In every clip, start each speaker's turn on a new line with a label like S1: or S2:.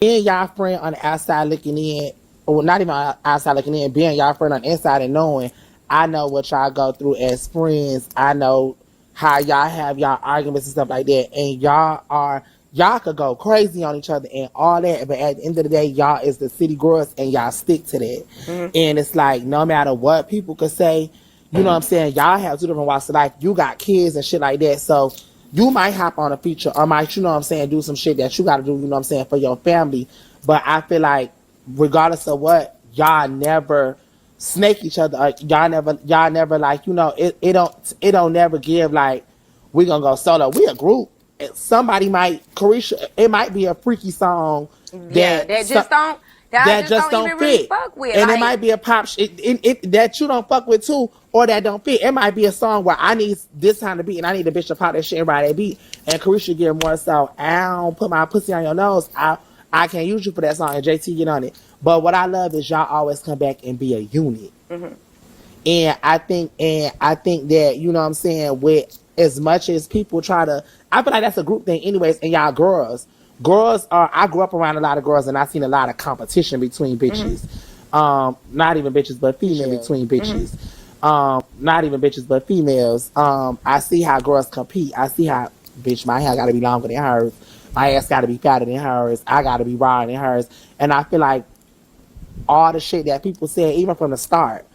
S1: being y'all friend on the outside looking in, or not even outside looking in, being y'all friend on the inside and knowing, I know what y'all go through as friends. I know how y'all have y'all arguments and stuff like that, and y'all could go crazy on each other and all that, but at the end of the day, y'all is the city girls and y'all stick to that. And it's like no matter what people could say, you know what I'm saying, y'all have two different walks of life. You got kids and shit like that, so you might hop on a feature or might, you know what I'm saying, do some shit that you gotta do, you know what I'm saying, for your family. But I feel like regardless of what, y'all never snake each other. Y'all never like, you know, it don't never give like we gonna go solo. We a group. Somebody might Carisha, it might be a freaky song
S2: Yeah,
S1: that
S2: that just
S1: just
S2: don't
S1: don't
S2: even really
S1: fit.
S2: fuck with.
S1: And it
S2: Like,
S1: might be a pop that you don't fuck with too, or that don't fit. It might be a song where I need this time to beat and I need a bitch to pop that shit and ride that beat. And Carisha get more so, I don't put my pussy on your nose. I can't use you for that song and JT get on it. But what I love is y'all always come back and be a unit. And I think that, you know what I'm saying, with as much as people try to, I feel like that's a group thing anyways. And y'all girls are, I grew up around a lot of girls and I seen a lot of competition between bitches. Not even bitches but females between bitches. Not even bitches but females. I see how girls compete. I see how, bitch, my hair gotta be longer than hers, my ass gotta be fatter than hers, I gotta be rawer than hers. And I feel like all the shit that people said even from the start,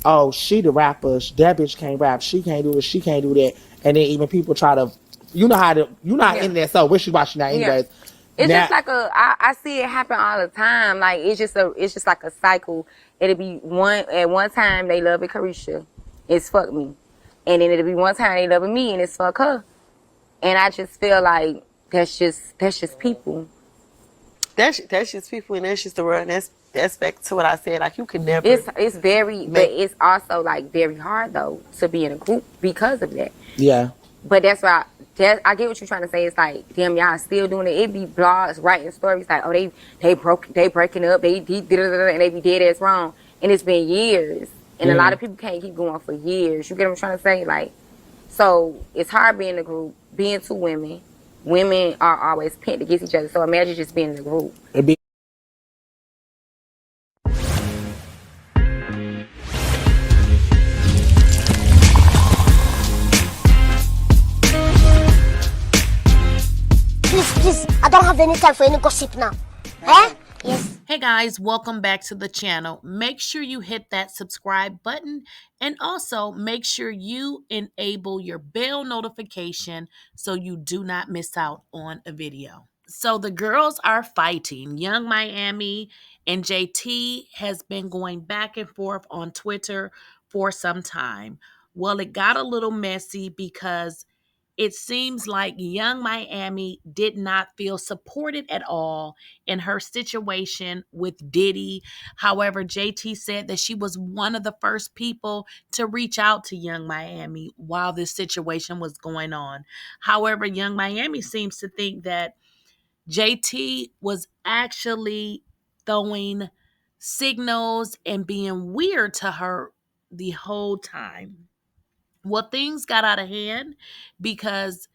S1: oh, she the rapper, that bitch can't rap, she can't do it, she can't do that. And then even people try to, you know how to, you know how
S2: yeah,
S1: internet so wishy-washy now
S2: yeah.
S1: anyways.
S2: It's just
S1: Now,
S2: like I see it happen all the time. Like, it's just like a cycle. It'll be at one time they love it Carisha, it's fuck me. And then it'll be one time they love me and it's fuck her. And I just feel like that's just people.
S3: That's just people, and that's just the world. And that's back to what I said. Like, you can never
S2: It's very, but
S3: make.
S2: it's also like very hard though to be in a group because of that.
S1: yeah.
S2: But that's why I get what you're trying to say. It's like, damn, y'all still doing it. It be blogs writing stories like, oh, they breaking up, they did and they be dead ass wrong, and it's been years, and a lot of people can't keep going for years. You get what I'm trying to say? Like, so it's hard being in a group, being two women. Women are always pent against each other. So imagine just being in a group.
S1: It'd be
S4: Please, I don't have any time for any gossip now. Eh? Yes.
S5: Hey guys, welcome back to the channel. Make sure you hit that subscribe button and also make sure you enable your bell notification so you do not miss out on a video. So the girls are fighting. Young Miami and JT has been going back and forth on Twitter for some time. Well, it got a little messy because it seems like young Miami did not feel supported at all in her situation with Diddy. However, JT said that she was one of the first people to reach out to young Miami while this situation was going on. However, young Miami seems to think that JT was actually throwing signals and being weird to her the whole time. Well, things got out of hand because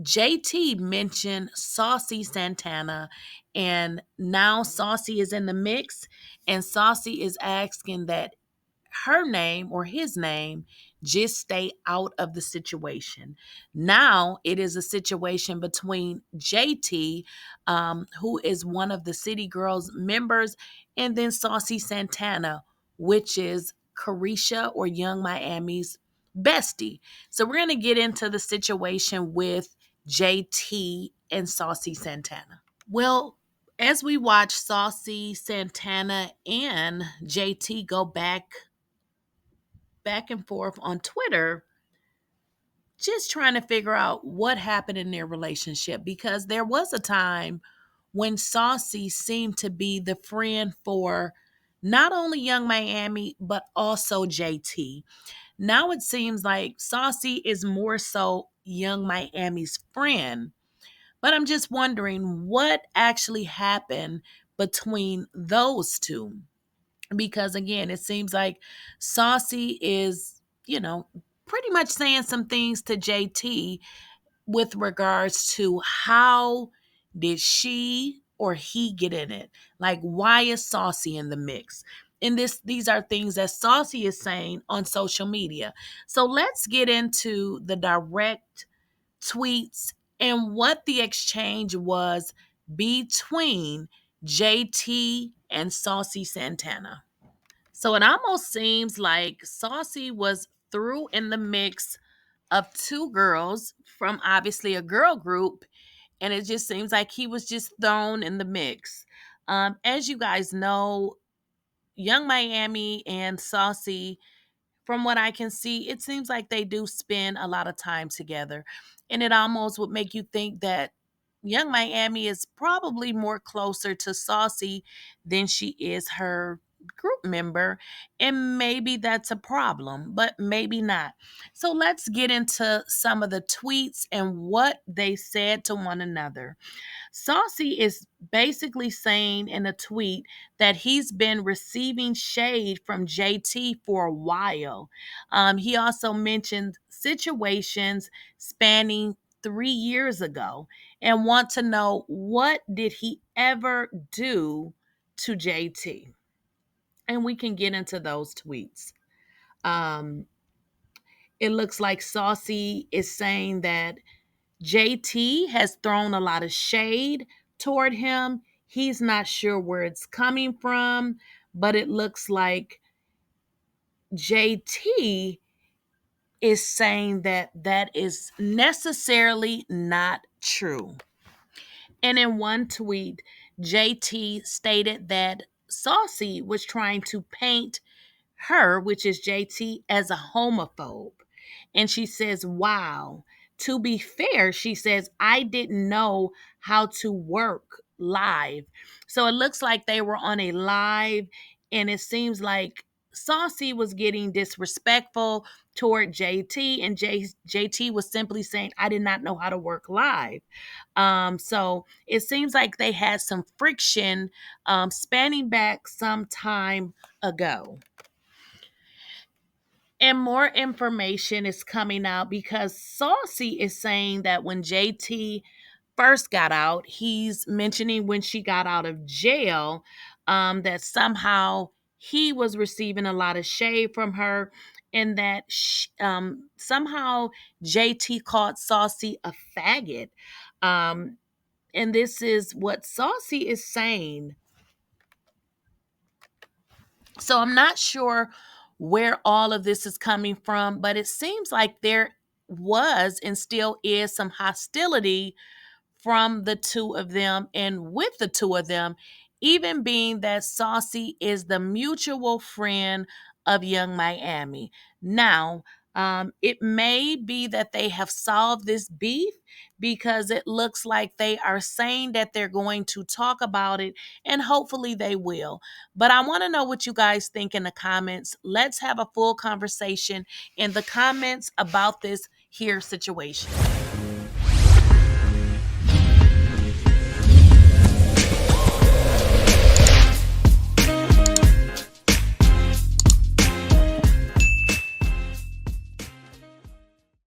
S5: JT mentioned Saucy Santana, and now Saucy is in the mix, and Saucy is asking that her name or his name just stay out of the situation. Now it is a situation between JT, who is one of the City Girls members, and then Saucy Santana, which is Carisha or Young Miami's bestie. So we're going to get into the situation with JT and Saucy Santana. Well, as we watch Saucy Santana and JT go back and forth on Twitter, just trying to figure out what happened in their relationship, because there was a time when Saucy seemed to be the friend for not only Young Miami but also JT. Now it seems like Saucy is more so Young Miami's friend. But I'm just wondering what actually happened between those two. Because again, it seems like Saucy is, pretty much saying some things to JT with regards to how did she or he get in it? Like, why is Saucy in the mix? And these are things that Saucy is saying on social media. So let's get into the direct tweets and what the exchange was between JT and Saucy Santana. So it almost seems like Saucy was through in the mix of two girls from obviously a girl group, and it just seems like he was just thrown in the mix. As you guys know, yungmiami and Saucy, from what I can see, it seems like they do spend a lot of time together. And it almost would make you think that yungmiami is probably more closer to Saucy than she is her group member. And maybe that's a problem, but maybe not. So let's get into some of the tweets and what they said to one another. Saucy is basically saying in a tweet that he's been receiving shade from JT for a while. He also mentioned situations spanning 3 years ago and want to know, what did he ever do to JT? And we can get into those tweets. Um, it looks like Saucy is saying that JT has thrown a lot of shade toward him. He's not sure where it's coming from, but it looks like JT is saying that that is necessarily not true. And in one tweet, JT stated that Saucy was trying to paint her, which is JT, as a homophobe. And she says, wow. To be fair, she says, I didn't know how to work live. So it looks like they were on a live, and it seems like Saucy was getting disrespectful toward JT, and JT was simply saying, I did not know how to work live. So it seems like they had some friction spanning back some time ago. And more information is coming out because Saucy is saying that when JT first got out, he's mentioning when she got out of jail, that somehow he was receiving a lot of shade from her, and that somehow JT called Saucy a faggot. And this is what Saucy is saying. So I'm not sure where all of this is coming from, but it seems like there was and still is some hostility from the two of them and with the two of them, even being that Saucy is the mutual friend of yungmiami. Now, it may be that they have solved this beef because it looks like they are saying that they're going to talk about it, and hopefully they will. But I want to know what you guys think in the comments. Let's have a full conversation in the comments about this here situation.